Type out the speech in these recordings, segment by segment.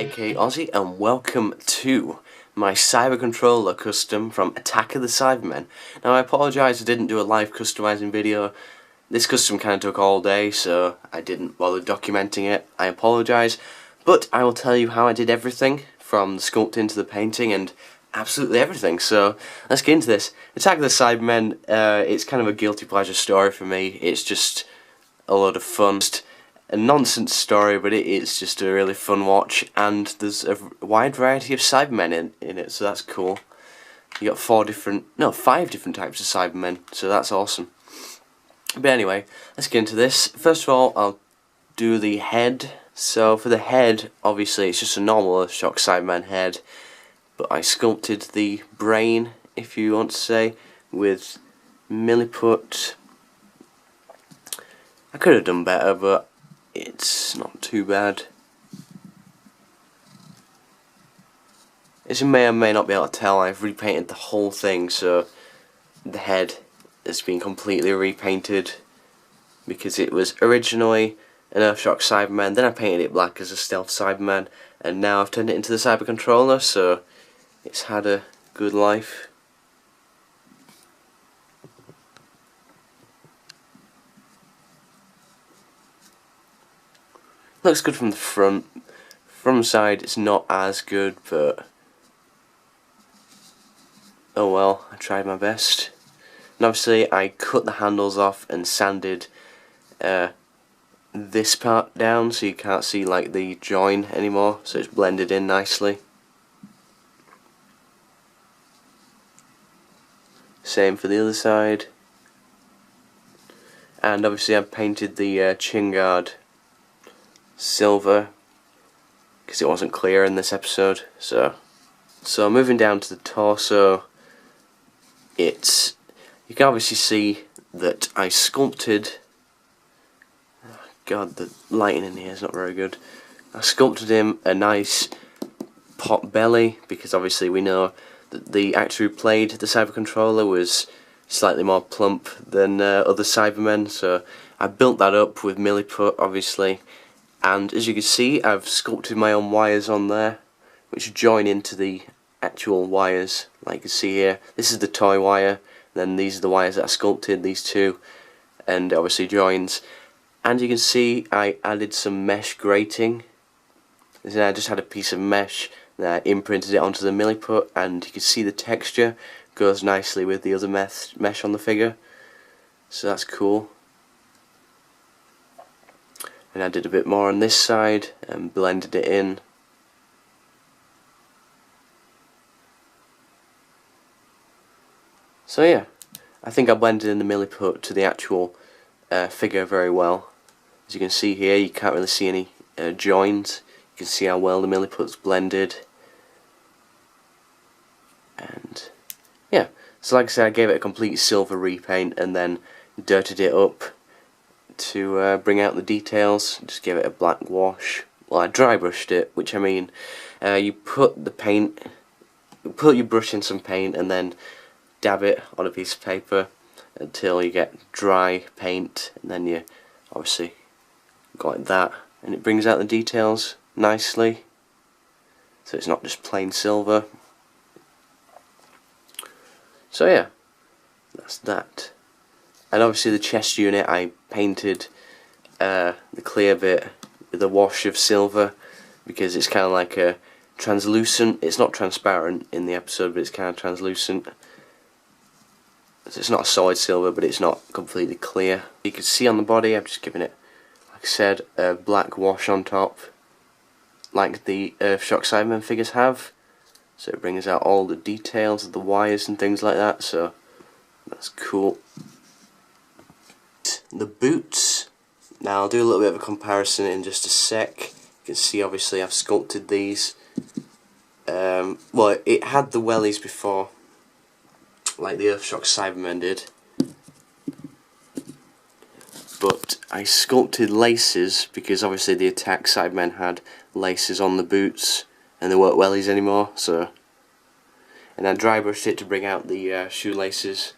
aka Aussie, and welcome to my Cyber Controller custom from Attack of the Cybermen. Now I apologise I didn't do a live customizing video. This custom kind of took all day, so I didn't bother documenting it. I apologise, but I will tell you how I did everything, from the sculpting to the painting and absolutely everything. So let's get into this. Attack of the Cybermen, it's kind of a guilty pleasure story for me. It's just a lot of fun. A nonsense story, but it is just a really fun watch, and there's a wide variety of Cybermen in it, so that's cool. You got 5 different types of Cybermen, so that's awesome. But anyway, let's get into this. First of all, I'll do the head. So for the head, obviously it's just a normal Shock Cyberman head, but I sculpted the brain, if you want to say, with milliput. I could have done better, but it's not too bad. As you may or may not be able to tell, I've repainted the whole thing, so the head has been completely repainted because it was originally an Earthshock Cyberman, then I painted it black as a Stealth Cyberman, and now I've turned it into the Cyber Controller, so it's had a good life. Looks good from the front. From the side it's not as good, but oh well, I tried my best. And obviously I cut the handles off and sanded this part down so you can't see like the join anymore, so it's blended in nicely. Same for the other side. And obviously I painted the chin guard silver because it wasn't clear in this episode. So moving down to the torso, you can obviously see that I sculpted. Oh God, the lighting in here is not very good. I sculpted him a nice pot belly because obviously we know that the actor who played the Cyber Controller was slightly more plump than other Cybermen, so I built that up with milliput, obviously. And as you can see, I've sculpted my own wires on there, which join into the actual wires, like you can see here. This is the toy wire, then these are the wires that I sculpted, these two, and obviously joins. And you can see I added some mesh grating. And I just had a piece of mesh, and I imprinted it onto the milliput, and you can see the texture goes nicely with the other mesh on the figure. So that's cool. And I did a bit more on this side and blended it in. So yeah, I think I blended in the milliput to the actual figure very well. As you can see here, you can't really see any joins. You can see how well the milliput's blended. And yeah, so like I said, I gave it a complete silver repaint and then dirtied it up to bring out the details. Just give it a black wash. Well, I dry brushed it, which I mean, you put your brush in some paint and then dab it on a piece of paper until you get dry paint, and then you obviously go like that, and it brings out the details nicely, so it's not just plain silver. So yeah, that's that. And obviously the chest unit I painted the clear bit with a wash of silver because it's kind of like a translucent. It's not transparent in the episode, but it's kind of translucent. So it's not a solid silver, but it's not completely clear. You can see on the body I've just given it, like I said, a black wash on top, like the Earthshock Cyberman figures have. So it brings out all the details of the wires and things like that, so that's cool. The boots, now I'll do a little bit of a comparison in just a sec. You can see obviously I've sculpted these. Well, it had the wellies before, like the Earthshock Cyberman did, but I sculpted laces because obviously the Attack Cybermen had laces on the boots and they weren't wellies anymore, so, and I dry brushed it to bring out the shoelaces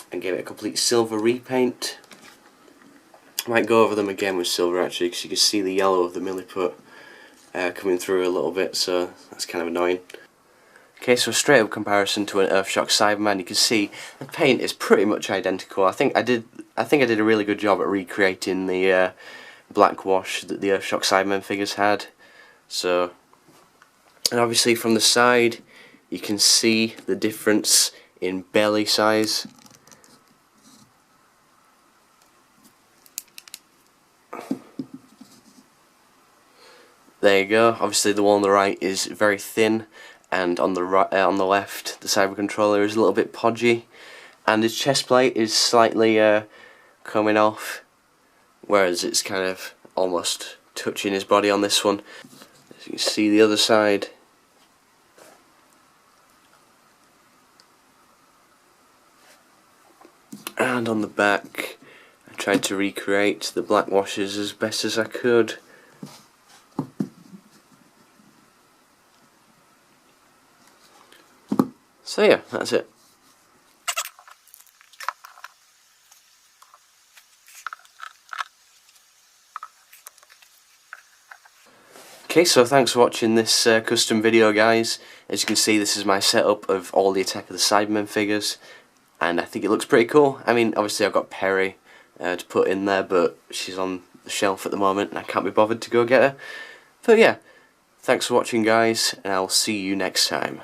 and gave it a complete silver repaint. I might go over them again with silver actually, because you can see the yellow of the milliput coming through a little bit, so that's kind of annoying. Okay, so a straight up comparison to an Earthshock Cyberman, you can see the paint is pretty much identical. I think I did a really good job at recreating the black wash that the Earthshock Cyberman figures had. So, and obviously from the side you can see the difference in belly size. There you go. Obviously the one on the right is very thin, and on the right, on the left, the Cyber Controller is a little bit podgy, and his chest plate is slightly coming off, whereas it's kind of almost touching his body on this one. As you can see the other side. And on the back, I tried to recreate the black washes as best as I could. So yeah, that's it. Okay, so thanks for watching this custom video, guys. As you can see, this is my setup of all the Attack of the Cybermen figures, and I think it looks pretty cool. I mean, obviously I've got Perry to put in there, but she's on the shelf at the moment and I can't be bothered to go get her. But yeah, thanks for watching, guys, and I'll see you next time.